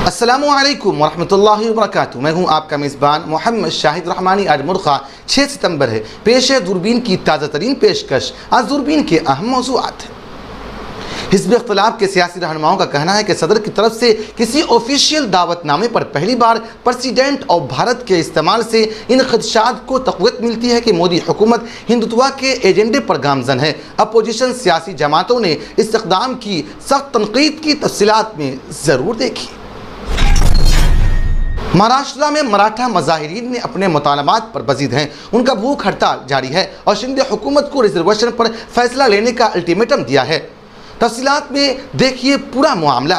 अस्सलामुअलैकुम वरहमतुल्लाहि वबरकातुहू। मैं हूं आपका मेज़बान मोहम्मद शाहिद रहमानी। आज मुर्खा 6 सितंबर है। पेश है दूरबीन की ताज़ा तरीन पेशकश। आज दूरबीन के अहम मौज़ूआत हैं। हिज़्ब इख्तिलाफ के सियासी रहनुमाओं का कहना है कि सदर की तरफ से किसी ऑफिशियल दावतनामे पर पहली बार प्रेसिडेंट ऑफ भारत के इस्तेमाल से इन खदशात को तक़वीत मिलती है कि मोदी हुकूमत हिंदुत्व के एजेंडे पर गामजन है। अपोजिशन सियासी जमातों ने इस इक़दाम की सख्त तनक़ीद की तफसीलात में ज़रूर देखी। महाराष्ट्र में मराठा मज़ाहिरीन ने अपने मुतालबात पर बजीद हैं। उनका भूख हड़ताल जारी है और शिंदे हुकूमत को रिजर्वेशन पर फैसला लेने का अल्टीमेटम दिया है। तफसीलात में देखिए पूरा मामला।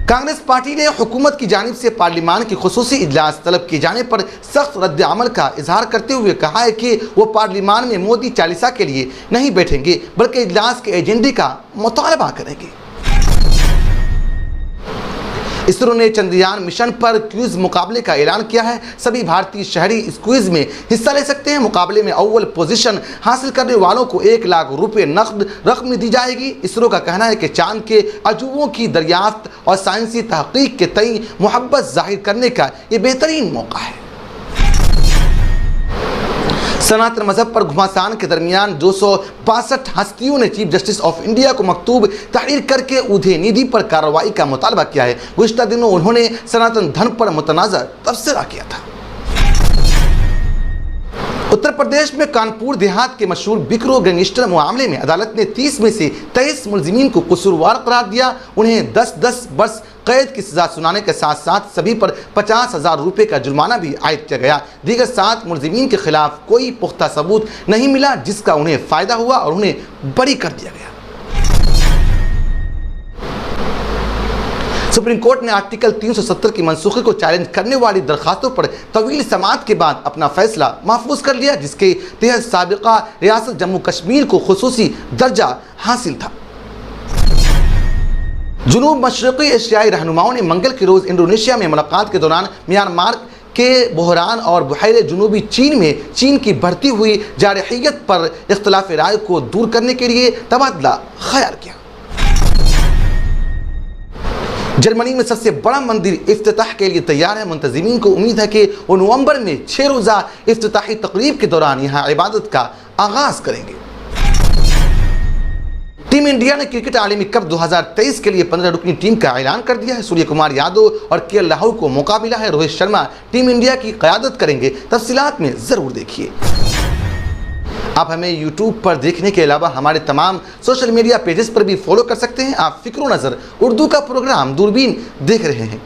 कांग्रेस पार्टी ने हुकूमत की जानिब से पार्लियामान की खुसूसी इजलास तलब किए जाने पर सख्त रद्द अमल का इजहार करते हुए कहा है कि वो पार्लियामान में मोदी चालीसा के लिए नहीं बैठेंगे बल्कि इजलास के एजेंडे का मुतालबा करेंगे। इसरो ने चंद्रयान मिशन पर क्विज मुकाबले का ऐलान किया है। सभी भारतीय शहरी इस क्विज में हिस्सा ले सकते हैं। मुकाबले में अव्वल पोजीशन हासिल करने वालों को 1 लाख रुपए नकद रकम दी जाएगी। इसरो का कहना है कि चांद के अजूबों की दरियाफ्त और साइंसी तहकीक के तई मोहब्बत जाहिर करने का ये बेहतरीन मौका है। सनातन मजहब पर घुमासान के दरमियान 262 हस्तियों ने चीफ जस्टिस ऑफ इंडिया को मकतूब तहरीर करके उधे निधि पर कार्रवाई का मुतालबा किया है। गुज़िश्ता दिनों उन्होंने सनातन धर्म पर मुतनाज़ा तबसरा किया था। उत्तर प्रदेश में कानपुर देहात के मशहूर बिकरो गैंगस्टर मामले में अदालत ने 30 में से 23 मुलजिमीन को कसूरवार करार दिया। उन्हें 10-10 वर्ष कैद की सजा सुनाने के साथ साथ सभी पर 50,000 रुपये का जुर्माना भी आयद किया गया। दीगर 7 मुलजिमीन के खिलाफ कोई पुख्ता सबूत नहीं मिला जिसका उन्हें फ़ायदा हुआ और उन्हें बरी कर दिया गया। सुप्रीम कोर्ट ने आर्टिकल 370 की मनसूखी को चैलेंज करने वाली दरखास्तों पर तवील समाअत के बाद अपना फैसला महफूज कर लिया, जिसके तहत साबिका रियासत जम्मू कश्मीर को खुसूसी दर्जा हासिल था। जुनूब मशरक़ी एशियाई रहनुमाओं ने मंगल के रोज़ इंडोनेशिया में मुलाकात के दौरान म्यांमार के बहरान और बहरे जनूबी चीन में चीन की बढ़ती हुई जारहियत पर इख्तिलाफ राय को दूर करने के लिए तबादला ख्याल किया। जर्मनी में सबसे बड़ा मंदिर इफ्तिताह के लिए तैयार है। मुंतज़िमीन को उम्मीद है कि वो नवंबर में 6 रोज़ा इफ्तिताही तकरीब के दौरान यहाँ इबादत का आगाज़ करेंगे। टीम इंडिया ने क्रिकेट आलमी कप 2023 के लिए 15 रुकनी टीम का ऐलान कर दिया है। सूर्य कुमार यादव और के राहुल को मौका मिला है। रोहित शर्मा टीम इंडिया की क़यादत करेंगे। तफसीलात में ज़रूर देखिए। आप हमें YouTube पर देखने के अलावा हमारे तमाम सोशल मीडिया पेजेस पर भी फॉलो कर सकते हैं। आप फ़िक्र नज़र उर्दू का प्रोग्राम दूरबीन देख रहे हैं।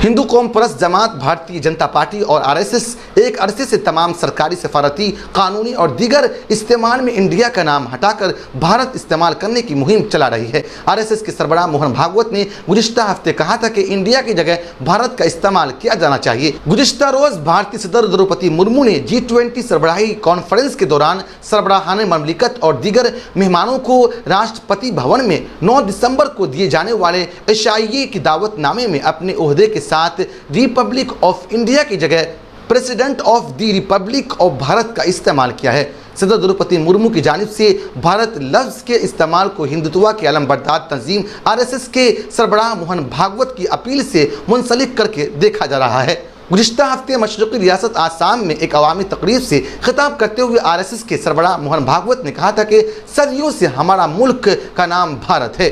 हिंदू कौम परस्त जमात भारतीय जनता पार्टी और RSS एक अरसे से तमाम सरकारी सफारती कानूनी और दीगर इस्तेमाल में इंडिया का नाम हटाकर भारत इस्तेमाल करने की मुहिम चला रही है। RSS के सरबराह मोहन भागवत ने गुज़िश्ता हफ्ते कहा था कि इंडिया की जगह भारत का इस्तेमाल किया जाना चाहिए। गुज़िश्ता रोज़ भारतीय सदर द्रौपदी मुर्मू ने G20 सरबराही कॉन्फ्रेंस के दौरान सरबराहान ममलिकत और दीगर मेहमानों को राष्ट्रपति भवन में 9 दिसंबर को दिए जाने वाले एशियाई की दावतनामे में अपने ओहदे के साथ रिपब्लिक ऑफ इंडिया की जगह president of the Republic of Bharat का इस्तेमाल किया है। सदर द्रौपदी मुर्मू की जानिब से भारत लफ्ज़ के इस्तेमाल को हिंदुत्व के अलमबरदार तंजीम RSS के सरबराह मोहन भागवत की अपील से मुंसलिक करके देखा जा रहा है। गुज़िश्ता हफ्ते मशरक़ी रियासत आसाम में एक अवामी तकरीब से खिताब करते हुए RSS के सरबराह मोहन भागवत ने कहा था कि सदियों से हमारा मुल्क का नाम भारत है,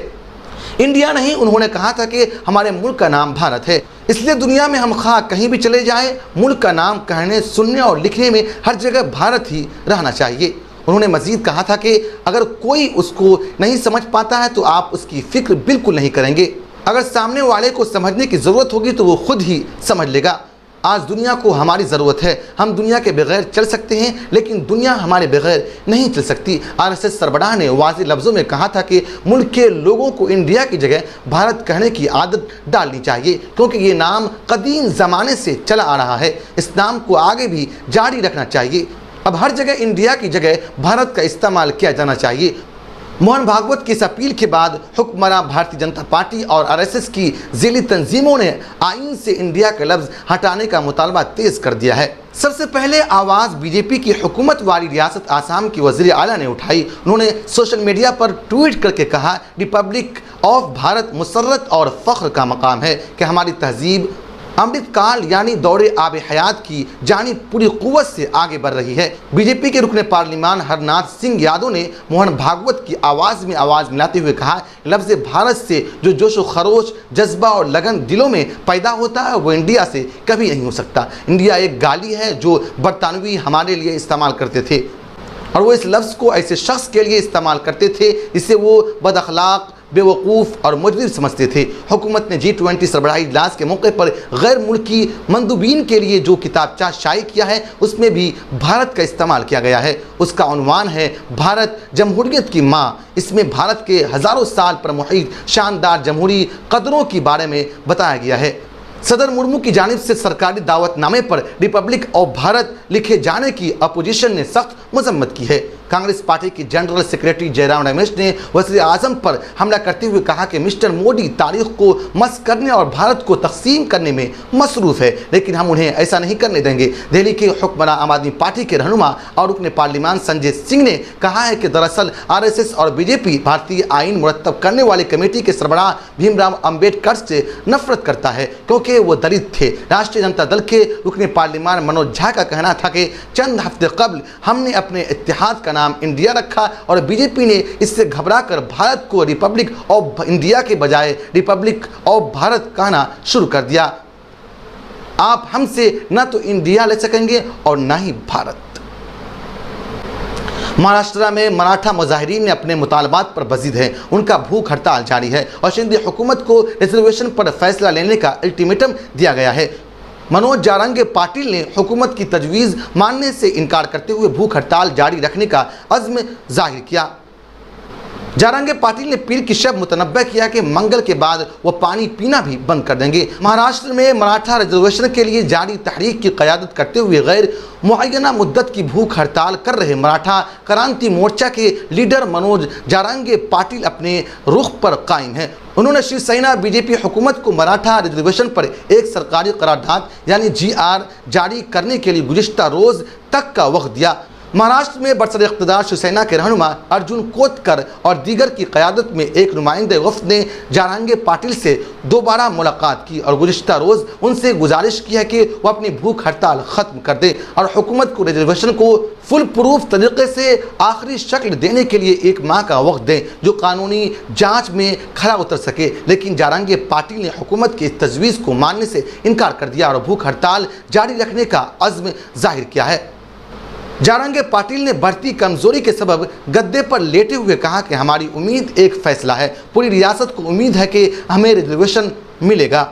इंडिया नहीं। उन्होंने कहा था कि हमारे मुल्क का नाम भारत है, इसलिए दुनिया में हम खा कहीं भी चले जाएं, मुल्क का नाम कहने सुनने और लिखने में हर जगह भारत ही रहना चाहिए। उन्होंने मज़ीद कहा था कि अगर कोई उसको नहीं समझ पाता है तो आप उसकी फ़िक्र बिल्कुल नहीं करेंगे। अगर सामने वाले को समझने की ज़रूरत होगी तो वो खुद ही समझ लेगा। आज दुनिया को हमारी ज़रूरत है। हम दुनिया के बगैर चल सकते हैं लेकिन दुनिया हमारे बगैर नहीं चल सकती। RSS सरबराह ने वाज़ेह लफ्ज़ों में कहा था कि मुल्क के लोगों को इंडिया की जगह भारत कहने की आदत डालनी चाहिए, क्योंकि ये नाम कदीम ज़माने से चला आ रहा है। इस नाम को आगे भी जारी रखना चाहिए। अब हर जगह इंडिया की जगह भारत का इस्तेमाल किया जाना चाहिए। मोहन भागवत की इस अपील के बाद हुक्मरान भारतीय जनता पार्टी और आरएसएस की ज़िली तंजीमों ने आइन से इंडिया का लफ्ज़ हटाने का मुतालबा तेज कर दिया है। सबसे पहले आवाज़ बीजेपी की हुकूमत वाली रियासत आसाम की वज़ीर आला ने उठाई। उन्होंने सोशल मीडिया पर ट्वीट करके कहा, रिपब्लिक ऑफ भारत मुसर्रत और फ़ख्र का मकाम है कि हमारी तहजीब अमृत काल यानी दौरे आब हयात की जानिब पूरी कुव्वत से आगे बढ़ रही है। बीजेपी के रुकने पार्लिमान हरनाथ सिंह यादव ने मोहन भागवत की आवाज़ में आवाज़ मिलाते हुए कहा, लफ्ज़ भारत से जो जोश व खरोश, जज्बा और लगन दिलों में पैदा होता है वो इंडिया से कभी नहीं हो सकता। इंडिया एक गाली है जो बरतानवी हमारे लिए इस्तेमाल करते थे और वो इस लफ्ज़ को ऐसे शख्स के लिए इस्तेमाल करते थे जिसे वो बदअखलाक, बेवकूफ़ और मुजरिम समझते थे। हुकूमत ने G20 सरबराही इजलास के मौके पर गैर मुल्की मंदूबीन के लिए जो किताबचा शाये किया है उसमें भी भारत का इस्तेमाल किया गया है। उसका उन्वान है भारत जमहूरियत की माँ। इसमें भारत के हज़ारों साल पर मुहित शानदार जमहूरी कदरों के बारे में बताया गया है। सदर मुर्मू की जानिब से सरकारी दावतनामे पर रिपब्लिक ऑफ भारत लिखे जाने की अपोजिशन ने सख्त मजम्मत की है। कांग्रेस पार्टी की जनरल सेक्रेटरी जयराम रमेश ने वज़ीर आज़म पर हमला करते हुए कहा कि मिस्टर मोदी तारीख को मस करने और भारत को तकसीम करने में मसरूफ़ है, लेकिन हम उन्हें ऐसा नहीं करने देंगे। दिल्ली के हुक्मरान आम आदमी पार्टी के रहनुमा और रुकने पार्लिमान संजय सिंह ने कहा है कि दरअसल आरएसएस और बीजेपी भारतीय आइन मुरत्तब करने वाली कमेटी के सरबराह भीमराव अम्बेडकर से नफरत करता है क्योंकि वो दलित थे। राष्ट्रीय जनता दल के रुकने पार्लिमान मनोज झा का कहना था कि चंद हफ्ते कबल हमने अपने इत्तेहाद का नाम इंडिया रखा और बीजेपी ने इससे घबराकर भारत को रिपब्लिक ऑफ इंडिया के बजाय रिपब्लिक ऑफ भारत कहना शुरू कर दिया। आप हमसे न तो इंडिया ले सकेंगे और न ही भारत। महाराष्ट्र में मराठा मुजाहिरीन ने अपने मुतालबात पर बजीद हैं। उनका भूख हड़ताल जारी है और सिंधी हुकूमत को रिजर्वेशन पर फैसला लेने का अल्टीमेटम दिया गया है। मनोज जारंगे पाटिल ने हुकूमत की तजवीज़ मानने से इनकार करते हुए भूख हड़ताल जारी रखने का अज़्म जाहिर किया। जारंगे पाटिल ने पीर की शब मुतनब्बा किया कि मंगल के बाद वो पानी पीना भी बंद कर देंगे। महाराष्ट्र में मराठा रिजर्वेशन के लिए जारी तहरीक की क़यादत करते हुए गैर मुअय्यना मुद्दत की भूख हड़ताल कर रहे मराठा क्रांति मोर्चा के लीडर मनोज जारंगे पाटिल अपने रुख पर कायम हैं। उन्होंने शिवसेना बीजेपी हुकूमत को मराठा रिजर्वेशन पर एक सरकारी करारदाद यानी GR जारी करने के लिए गुज़िश्ता रोज़ तक का वक्त दिया। महाराष्ट्र में बरसर इक़्तिदार शिवसेना के रहनुमा अर्जुन कोतकर और दीगर की क़यादत में एक नुमाइंदे वफ़द ने जारंगे पाटिल से दोबारा मुलाकात की और गुज़िश्ता रोज़ उनसे गुजारिश की है कि वो अपनी भूख हड़ताल ख़त्म कर दे और हुकूमत को रिजर्वेशन को फुल प्रूफ तरीके से आखिरी शक्ल देने के लिए 1 माह का वक्त दें जो कानूनी जाँच में खरा उतर सके। लेकिन जारंगे पाटिल ने हुकूमत की इस तजवीज़ को मानने से इनकार कर दिया और भूख हड़ताल जारी रखने का अज़्म जाहिर किया है। जारंगे पाटिल ने बढ़ती कमजोरी के सबब गद्दे पर लेटे हुए कहा कि हमारी उम्मीद एक फैसला है। पूरी रियासत को उम्मीद है कि हमें रिजर्वेशन मिलेगा।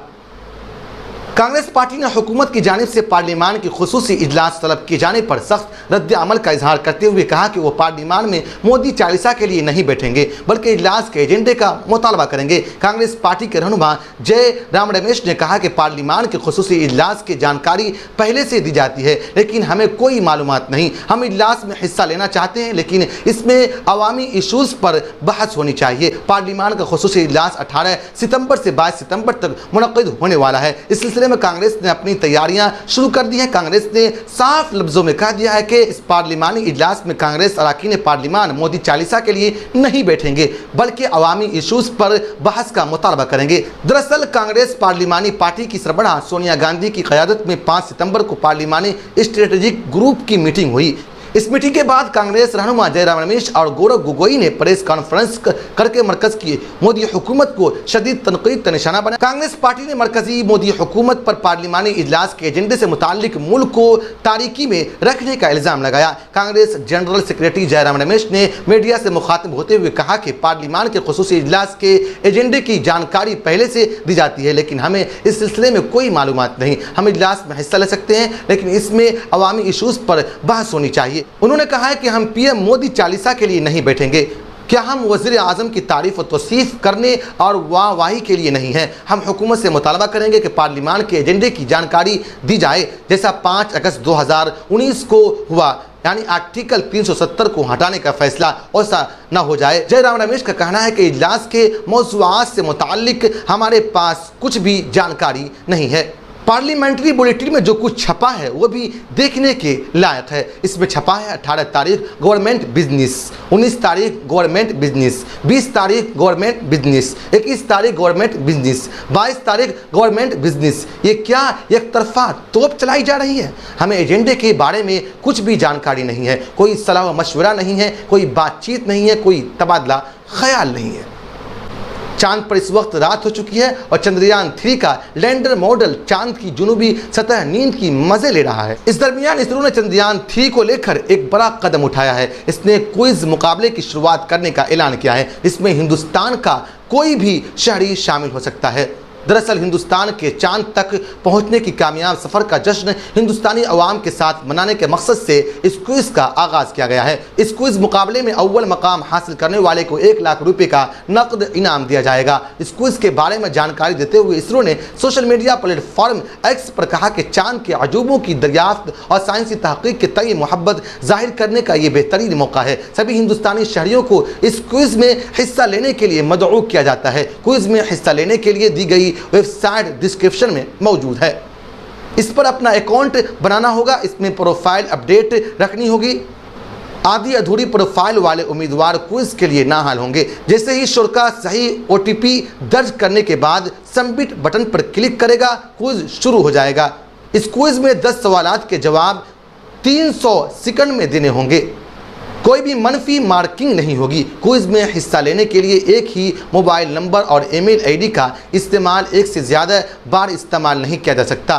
कांग्रेस पार्टी ने हुकूमत की जानिब से पार्लियामान की खुसूसी इजलास तलब किए जाने पर सख्त रद्द अमल का इजहार करते हुए कहा कि वो पार्लियामान में मोदी चालीसा के लिए नहीं बैठेंगे बल्कि इजलास के एजेंडे का मुतालबा करेंगे। कांग्रेस पार्टी के रहनुमा जय राम रमेश ने कहा कि पार्लियामान के खुसूसी इजलास की जानकारी पहले से दी जाती है लेकिन हमें कोई मालूमात नहीं। हम इजलास में हिस्सा लेना चाहते हैं लेकिन इसमें अवामी इशूज़ पर बहस होनी चाहिए। पार्लियामान का खुसूसी इजलास 18 सितंबर से 22 सितंबर तक मुनक़्क़िद होने वाला है। इस सिलसिले में कांग्रेस ने अपनी तैयारियां शुरू कर दी हैं। कांग्रेस ने साफ लफ्जों में कह दिया है कि इस पार्लिमानी इजलास में कांग्रेस अरकान पार्लिमान मोदी चालीसा के लिए नहीं बैठेंगे बल्कि अवामी इशूज़ पर बहस का मुतालबा करेंगे। दरअसल कांग्रेस पार्लिमानी पार्टी की सरबराह सोनिया गांधी की क़यादत में 5 सितंबर को पार्लिमानी स्ट्रेटेजिक ग्रुप की मीटिंग हुई। इस मीटिंग के बाद कांग्रेस रहनुमा जयराम रमेश और गौरव गोगोई ने प्रेस कॉन्फ्रेंस करके मरकज की मोदी हुकूमत को शदीद तनकीद का निशाना बनाया। कांग्रेस पार्टी ने मरकजी मोदी हुकूमत पर पार्लिमानी इजलास के एजेंडे से मुताल्लिक मुल्क को तारीकी में रखने का इल्ज़ाम लगाया। कांग्रेस जनरल सेक्रेटरी जयराम रमेश ने मीडिया से मुखातिब होते हुए कहा कि पार्लिमान के खुसूसी इजलास के एजेंडे की जानकारी पहले से दी जाती है लेकिन हमें इस सिलसिले में कोई मालूमात नहीं। हम इजलास में हिस्सा ले सकते हैं लेकिन इसमें अवामी इशूज़ पर बहस होनी चाहिए। उन्होंने कहा है कि हम पीएम मोदी चालीसा के लिए नहीं बैठेंगे। क्या हम वज़ीर आज़म की तारीफ़ और तौसीफ़ करने और वाहवाही के लिए नहीं हैं। हम हुकूमत से मुतालबा करेंगे कि पार्लिमान के एजेंडे की जानकारी दी जाए जैसा 5 अगस्त 2019 को हुआ यानी आर्टिकल 370 को हटाने का फैसला ऐसा न हो जाए। जयराम रमेश का कहना है कि इजलास के मौज़ूआत से मुताल्लिक हमारे पास कुछ भी जानकारी नहीं है। पार्लियामेंट्री बुलेटिन में जो कुछ छपा है वो भी देखने के लायक है। इसमें छपा है 18 तारीख गवर्नमेंट बिजनेस, 19 तारीख गवर्नमेंट बिजनेस, 20 तारीख गवर्नमेंट बिजनेस, 21 तारीख गवर्नमेंट बिजनेस, 22 तारीख गवर्नमेंट बिजनेस। ये क्या एक तरफा तोप चलाई जा रही है? हमें एजेंडे के बारे में कुछ भी जानकारी नहीं है, कोई सलाह मशवरा नहीं है, कोई बातचीत नहीं है, कोई तबादला ख्याल नहीं है। चांद पर इस वक्त रात हो चुकी है और चंद्रयान 3 का लैंडर मॉडल चांद की जुनूबी सतह नींद की मजे ले रहा है। इस दरमियान इसरो ने चंद्रयान 3 को लेकर एक बड़ा कदम उठाया है। इसने क्विज मुकाबले की शुरुआत करने का ऐलान किया है। इसमें हिंदुस्तान का कोई भी शहरी शामिल हो सकता है। दरअसल हिंदुस्तान के चांद तक पहुंचने की कामयाब सफर का जश्न हिंदुस्तानी अवाम के साथ मनाने के मकसद से इस क्विज का आगाज किया गया है। इस क्विज मुकाबले में अव्वल मकाम हासिल करने वाले को 1 लाख रुपए का नकद इनाम दिया जाएगा। इस क्विज के बारे में जानकारी देते हुए इसरो ने सोशल मीडिया प्लेटफॉर्म एक्स पर कहा कि चांद के अजूबों की दरियाफ्त और साइंसी तहकीक के तय मोहब्बत जाहिर करने का ये बेहतरीन मौका है। सभी हिंदुस्तानी शहरियों को इस क्विज में हिस्सा लेने के लिए मदऊ किया जाता है। क्विज में हिस्सा लेने के लिए दी गई वेबसाइट डिस्क्रिप्शन में मौजूद है। इस पर अपना अकाउंट बनाना होगा, इसमें प्रोफाइल अपडेट रखनी होगी। आधी अधूरी प्रोफाइल वाले उम्मीदवार क्विज के लिए नाहाल होंगे। जैसे ही शुरा सही OTP दर्ज करने के बाद सबमिट बटन पर क्लिक करेगा, क्विज शुरू हो जाएगा। इस क्विज में 10 सवालात के जवाब 300 सेकंड में देने होंगे। कोई भी मनफी मार्किंग नहीं होगी। क्विज में हिस्सा लेने के लिए एक ही मोबाइल नंबर और ईमेल आईडी का इस्तेमाल एक से ज़्यादा बार इस्तेमाल नहीं किया जा सकता।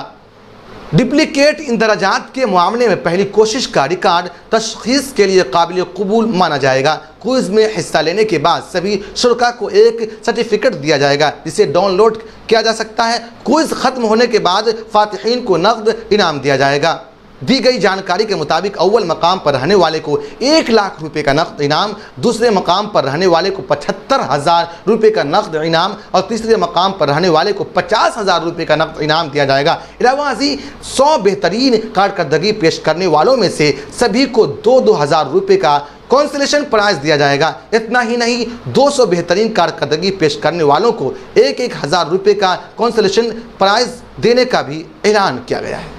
डुप्लीकेट इंदराजात के मामले में पहली कोशिश का रिकॉर्ड तशखीस के लिए काबिल कबूल माना जाएगा। क्विज में हिस्सा लेने के बाद सभी शुरा को एक सर्टिफिकेट दिया जाएगा जिसे डाउनलोड किया जा सकता है। क्विज खत्म होने के बाद फातिहीन को नकद इनाम दिया जाएगा। दी गई जानकारी के मुताबिक अव्वल मकाम पर रहने वाले को 1 लाख रुपए का नकद इनाम, दूसरे मकाम पर रहने वाले को 75,000 रुपये का नकद इनाम और तीसरे मकाम पर रहने वाले को 50,000 रुपये का नकद इनाम दिया जाएगा। इलावाजी 100 बेहतरीन कारकर्दगी पेश करने वालों में से सभी को 2-2 हज़ार रुपये का कॉन्सलेशन प्राइज दिया जाएगा। इतना ही नहीं, 200 बेहतरीन कारकर्दगी पेश करने वालों को 1-1 हज़ार रुपये का कॉन्सलेशन प्राइज देने का भी ऐलान किया गया है।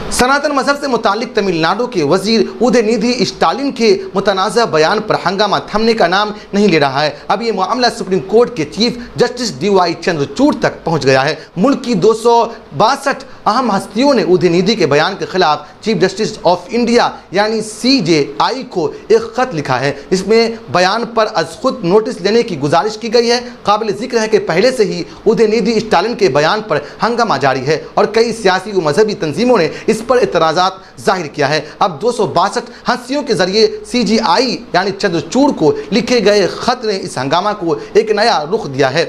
सनातन मजहब से मुतालिक तमिलनाडु के वजीर उदयनिधि स्टालिन के मुतनाज़ा बयान पर हंगामा थमने का नाम नहीं ले रहा है। अब ये मामला सुप्रीम कोर्ट के चीफ जस्टिस DY चंद्रचूड़ तक पहुंच गया है। मुल्क की 262 अहम हस्तियों ने उदयनिधि के बयान के खिलाफ चीफ जस्टिस ऑफ इंडिया यानी CJI को एक खत लिखा है। इसमें बयान पर अज खुद नोटिस लेने की गुजारिश की गई है। काबिल जिक्र है कि पहले से ही उदयनिधि स्टालिन के बयान पर हंगामा जारी है और कई सियासी व मजहबी तंजीमों ने इस पर एतराज़ात जाहिर किया है। अब 262 हस्तियों के जरिए CJI यानी चंद्रचूड़ को लिखे गए खत ने इस हंगामा को एक नया रुख दिया है।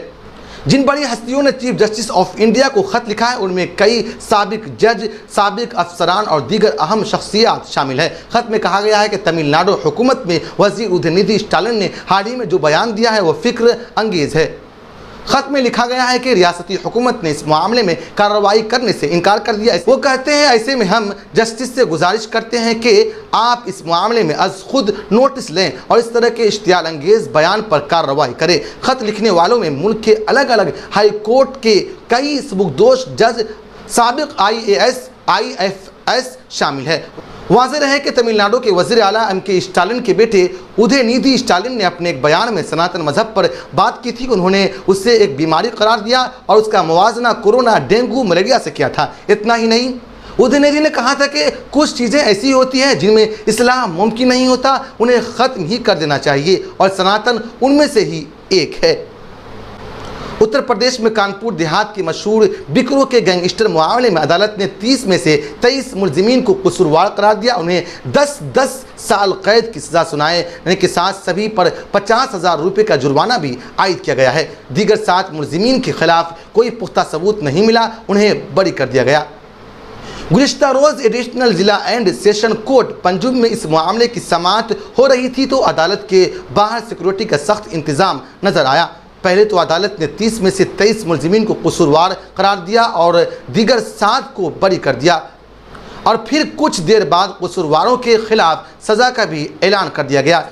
जिन बड़ी हस्तियों ने चीफ जस्टिस ऑफ इंडिया को खत लिखा है उनमें कई साबिक जज, साबिक अफसरान और दीगर अहम शख्सियात शामिल हैं। खत में कहा गया है कि तमिलनाडु हुकूमत में वजीर उदयनिधि स्टालिन ने हाल ही में जो बयान दिया है वह फिक्र अंगेज है। खत में लिखा गया है कि रियासती हुकूमत ने इस मामले में कार्रवाई करने से इनकार कर दिया। वो कहते हैं ऐसे में हम जस्टिस से गुजारिश करते हैं कि आप इस मामले में अज खुद नोटिस लें और इस तरह के इश्तियाल अंगेज बयान पर कार्रवाई करें। खत लिखने वालों में मुल्क के अलग अलग हाई कोर्ट के कई सबकदोश जज, साबिक IAS, IFS शामिल है। वाज़ेह रहे कि तमिलनाडु के वज़ीर आला MK स्टालिन के बेटे उदयनिधि स्टालिन ने अपने एक बयान में सनातन मजहब पर बात की थी। उन्होंने उसे एक बीमारी करार दिया और उसका मुवाजना कोरोना, डेंगू, मलेरिया से किया था। इतना ही नहीं, उदयनिधि ने कहा था कि कुछ चीज़ें ऐसी होती हैं जिनमें इस्लाह मुमकिन नहीं होता, उन्हें ख़त्म ही कर देना चाहिए और सनातन उनमें से ही एक है। उत्तर प्रदेश में कानपुर देहात के मशहूर बिकरो के गैंगस्टर मामले में अदालत ने 30 में से 23 मुलजिमीन को कसूरवार करार दिया। उन्हें 10-10 साल कैद की सज़ा सुनाने के साथ सभी पर 50,000 रुपये का जुर्माना भी आयद किया गया है। दीगर 7 मुलजिमीन के खिलाफ कोई पुख्ता सबूत नहीं मिला, उन्हें बरी कर दिया गया। गुज़िश्ता रोज़ एडिशनल जिला एंड सेशन कोर्ट पंजुब में इस मामले की समाअत हो रही थी तो अदालत के बाहर सिक्योरिटी का सख्त इंतज़ाम नज़र आया। पहले तो अदालत ने 30 में से 23 मुलजिमीन को कसूरवार करार दिया और दीगर 7 को बरी कर दिया और फिर कुछ देर बाद कसूरवारों के खिलाफ सजा का भी ऐलान कर दिया गया।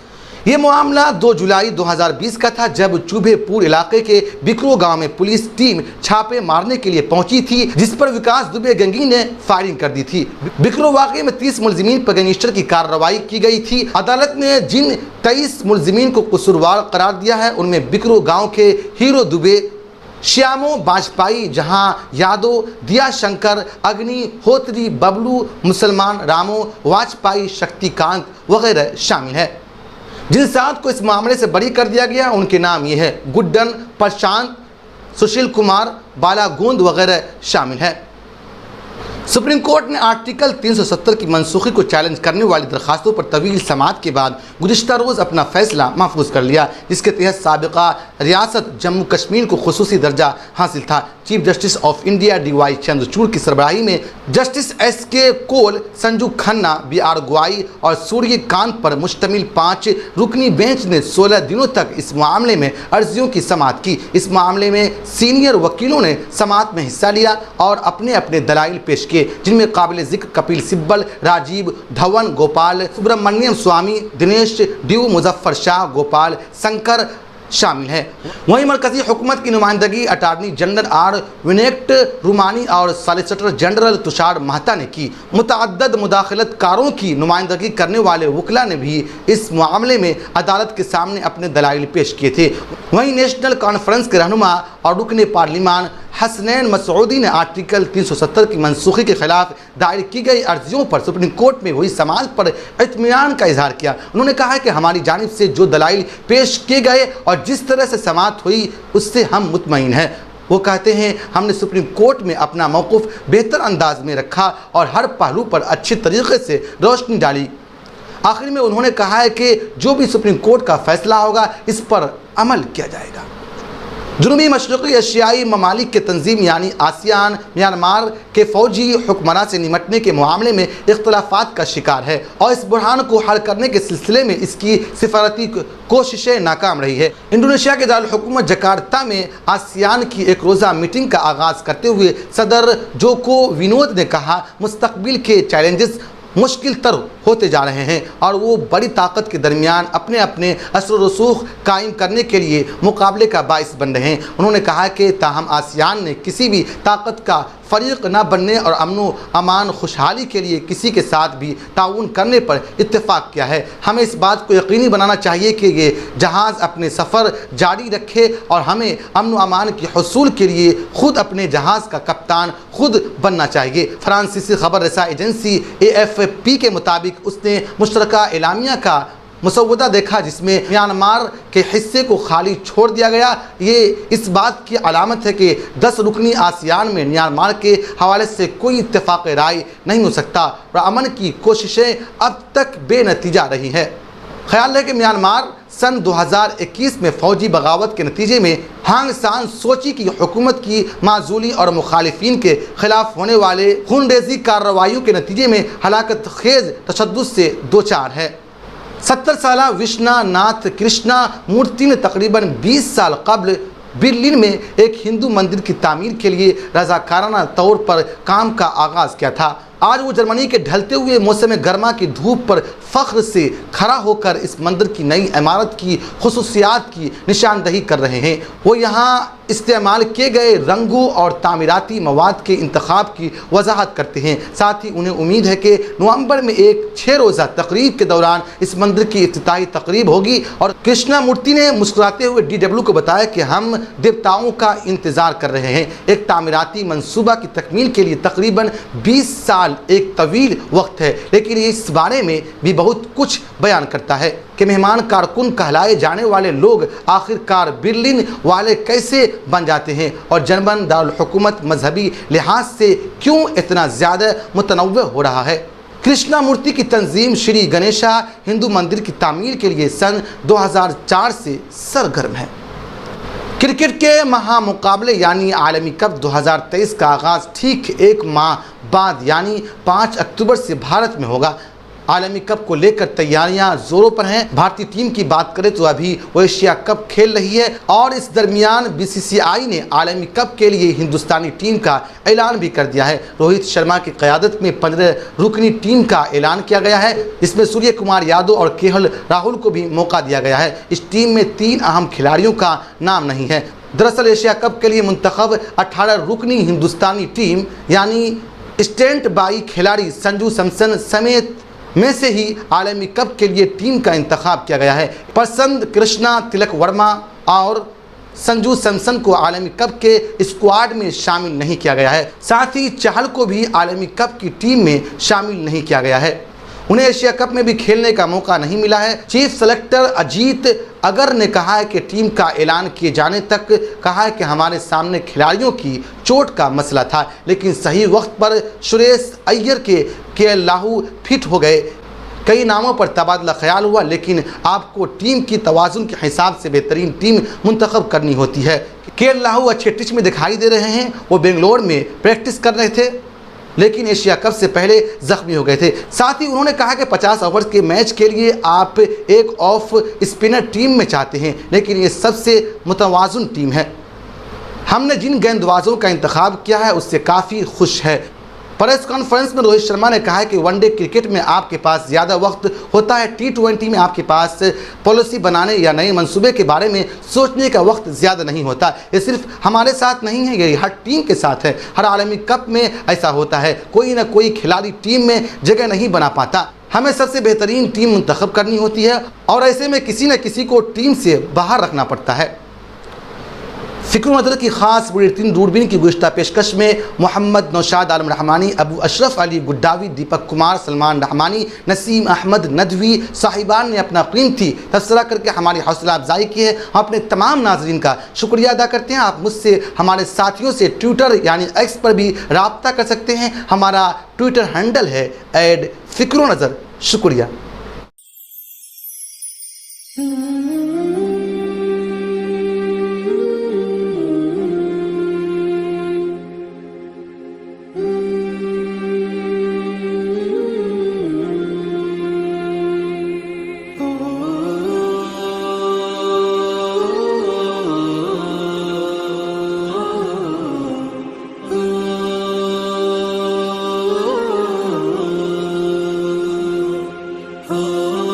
ये मामला 2 जुलाई 2020 का था, जब चूबेपुर इलाके के बिकरो गांव में पुलिस टीम छापे मारने के लिए पहुंची थी, जिस पर विकास दुबे गंगी ने फायरिंग कर दी थी। बिकरो वाकये में 30 मुलजिमीन पर गैंगस्टर की कार्रवाई की गई थी। अदालत ने जिन 23 मुलजिमीन को कसूरवार करार दिया है, उनमें बिकरो गाँव के हीरो दुबे, श्यामो बाजपाई, जहां यादव, दिया शंकर, अग्निहोत्री, बबलू मुसलमान, रामो वाजपाई, शक्तिकांत वगैरह शामिल है। जिन 7 को इस मामले से बरी कर दिया गया उनके नाम ये है गुड्डन, प्रशांत, सुशील कुमार, बाला गोंद वगैरह शामिल है। सुप्रीम कोर्ट ने आर्टिकल 370 की मनसूखी को चैलेंज करने वाली दरखास्तों पर तवील समाअत के बाद गुज़िश्ता रोज़ अपना फैसला महफूज कर लिया, जिसके तहत साबिका रियासत जम्मू कश्मीर को खुसूसी दर्जा हासिल था। Chief justice of India DY Chandrachud की सरबराही में जस्टिस SK कोल, संजू खन्ना, BR गवाई और सूर्यकांत पर मुश्तमिल 5 रुकनी बेंच ने 16 दिनों तक इस मामले में अर्जियों की समाअत की। इस मामले में सीनियर वकीलों ने समाअत में हिस्सा लिया और अपने अपने दलाइल पेश किए, जिनमें काबिल जिक्र कपिल सिब्बल, राजीव धवन, गोपाल सुब्रमण्यम स्वामी, दिनेश ड्यू, मुजफ्फर शाह, गोपाल शंकर शामिल है। वहीं मरकजी हुकूमत की नुमाइंदगी अटार्नी जनरल R विनेट रुमानी और सॉलिसिटर जनरल तुषार मेहता ने की। मुतअद्दद मुदाखलतकारों की नुमाइंदगी करने वाले वकला ने भी इस मामले में अदालत के सामने अपने दलाइल पेश किए थे। वहीं नेशनल कॉन्फ्रेंस के रहनुमा और रुकने पार्लिमान हसनैन मसूदी ने आर्टिकल 370 की मनसूखी के खिलाफ दायर की गई अर्जियों पर सुप्रीम कोर्ट में हुई समाअत पर इत्मीनान का इजहार किया। उन्होंने कहा कि हमारी जानिब से जो दलाइल पेश किए गए और जिस तरह से समाअत हुई उससे हम मुतमईन हैं। वो कहते हैं, हमने सुप्रीम कोर्ट में अपना मौक़िफ़ बेहतर अंदाज में रखा और हर पहलू पर अच्छे तरीके से रोशनी डाली। आखिर में उन्होंने कहा है कि जो भी सुप्रीम कोर्ट का फैसला होगा इस पर अमल किया जाएगा। जनूबी मशरक़ी एशियाई ममालिक के तंजीम यानी आसियान म्यांमार के फ़ौजी हुक्मरान से निमटने के मामले में इख्तलाफात का शिकार है और इस बुरहान को हल करने के सिलसिले में इसकी सिफारती कोशिशें नाकाम रही है। इंडोनेशिया के दारुल हुकूमत जकार्ता में आसियान की एक रोज़ा मीटिंग का आगाज़ करते हुए सदर जोको विनोद ने कहा, मुस्तकबिल के चैलेंजेस मुश्किल तर होते जा रहे हैं और वो बड़ी ताकत के दरमियान अपने अपने असर रसूख कायम करने के लिए मुकाबले का बाइस बन रहे हैं। उन्होंने कहा कि ताहम आसियान ने किसी भी ताकत का फ़रीक न बनने और अमन अमान खुशहाली के लिए किसी के साथ भी ताउन करने पर इत्तेफाक किया है। हमें इस बात को यकीनी बनाना चाहिए कि ये जहाज़ अपने सफ़र जारी रखे और हमें अमन अमान के हसूल के लिए ख़ुद अपने जहाज़ का कप्तान खुद बनना चाहिए। फ्रांसीसी खबर रसा एजेंसी AFP के मुताबिक उसने मुश्तरका एलामिया का मसौदा देखा जिसमें म्यांमार के हिस्से को खाली छोड़ दिया गया। ये इस बात की अलामत है कि 10 रुकनी आसियान में म्यांमार के हवाले से कोई इत्तेफाक राय नहीं हो सकता और अमन की कोशिशें अब तक बेनतीजा रही है। ख्याल है कि म्यांमार सन 2021 में फ़ौजी बगावत के नतीजे में हांग सान सोची की हुकूमत की माजूली और मुखालिफिन के खिलाफ होने वाले खूनरेज़ी कार्रवाइयों के नतीजे में हलाकत खेज़ तशद्दुद से दो चार है। 70 साला विश्वनाथ कृष्णा मूर्ति ने तकरीबन 20 साल कबल बर्लिन में एक हिंदू मंदिर की तामीर के लिए रज़ाकाराना तौर पर काम का आगाज़ किया था। आज वो जर्मनी के ढलते हुए मौसम गर्मा की धूप पर फ़ख्र से खड़ा होकर इस मंदिर की नई इमारत की खुसूसियात की निशानदही कर रहे हैं। वो यहाँ इस्तेमाल किए गए रंगों और तामीराती मवाद के इंतखाब की वजाहत करते हैं। साथ ही उन्हें उम्मीद है कि नवंबर में एक 6 रोज़ा तकरीब के दौरान इस मंदिर की इफ्तिताही तकरीब होगी। और कृष्णा मूर्ति ने मुस्कुराते हुए DW को बताया कि हम देवताओं का इंतज़ार कर रहे हैं। एक तामीराती मंसूबा की तकमील के लिए तकरीबन 20 साल एक तवील वक्त है, लेकिन इस बारे में भी बहुत कुछ बयान करता है कि मेहमान कारकुन कहलाए जाने वाले लोग आखिरकार बर्लिन वाले कैसे बन जाते हैं और जर्मन दारुल हुकूमत मजहबी लिहाज से क्यों इतना ज़्यादा मुतनव्वि हो रहा है। कृष्णा मूर्ति की तंजीम श्री गणेशा हिंदू मंदिर की तामीर के लिए सन 2004 से सरगर्म है। क्रिकेट के महामुकाबले यानी आलमी कप 2023 का आगाज़ ठीक 1 माह बाद यानी 5 अक्टूबर से भारत में होगा। आलमी कप को लेकर तैयारियां जोरों पर हैं। भारतीय टीम की बात करें तो अभी वो एशिया कप खेल रही है और इस दरमियान बीसीसीआई ने आलमी कप के लिए हिंदुस्तानी टीम का ऐलान भी कर दिया है। रोहित शर्मा की क़यादत में 15 रुकनी टीम का ऐलान किया गया है। इसमें सूर्य कुमार यादव और केएल राहुल को भी मौका दिया गया है। इस टीम में 3 अहम खिलाड़ियों का नाम नहीं है। दरअसल एशिया कप के लिए मुंतखब 18 रुकनी हिंदुस्तानी टीम यानी स्टैंड बाई खिलाड़ी संजू सैमसन समेत में से ही आलमी कप के लिए टीम का इंतखाब किया गया है। प्रसन्न कृष्णा, तिलक वर्मा और संजू सैमसन को आलमी कप के स्क्वाड में शामिल नहीं किया गया है। साथ ही चहल को भी आलमी कप की टीम में शामिल नहीं किया गया है। उन्हें एशिया कप में भी खेलने का मौका नहीं मिला है। चीफ सेलेक्टर अजीत अगर ने कहा है कि टीम का ऐलान किए जाने तक कहा है कि हमारे सामने खिलाड़ियों की चोट का मसला था, लेकिन सही वक्त पर सुरेश अय्यर के केएल राहुल फिट हो गए। कई नामों पर तबादला ख्याल हुआ, लेकिन आपको टीम की तवाज़ुन के हिसाब से बेहतरीन टीम मुंतखब करनी होती है। केएल राहुल अच्छे टिच में दिखाई दे रहे हैं। वो बेंगलोर में प्रैक्टिस कर रहे थे, लेकिन एशिया कप से पहले जख्मी हो गए थे। साथ ही उन्होंने कहा कि 50 ओवर के मैच के लिए आप एक ऑफ स्पिनर टीम में चाहते हैं, लेकिन ये सबसे मुतवाज़ुन टीम है। हमने जिन गेंदबाजों का इंतखाब किया है उससे काफ़ी खुश है। प्रेस कॉन्फ्रेंस में रोहित शर्मा ने कहा है कि वनडे क्रिकेट में आपके पास ज़्यादा वक्त होता है, T20 में आपके पास पॉलिसी बनाने या नए मंसूबे के बारे में सोचने का वक्त ज़्यादा नहीं होता। ये सिर्फ हमारे साथ नहीं है, ये हर टीम के साथ है। हर आलमी कप में ऐसा होता है, कोई ना कोई खिलाड़ी टीम में जगह नहीं बना पाता। हमें सबसे बेहतरीन टीम मुंतखब करनी होती है और ऐसे में किसी न किसी को टीम से बाहर रखना पड़ता है। फ़िक्र नज़र की ख़ास बुलेटिन दूरबीन की गुज़िश्ता पेशकश में मोहम्मद नौशाद आलम रहमानी, अबू अशरफ अली गुड्डावी, दीपक कुमार, सलमान रहमानी, नसीम अहमद नदवी साहिबान ने अपना कीमती तबसरा करके हमारी हौसला अफजाई की है। हम अपने तमाम नाजरीन का शुक्रिया अदा करते हैं। आप मुझसे हमारे साथियों से ट्विटर यानी एक्स पर भी रब्ता कर सकते हैं। हमारा ट्विटर हैंडल है @फ़िक्र-नज़र। शुक्रिया। Oh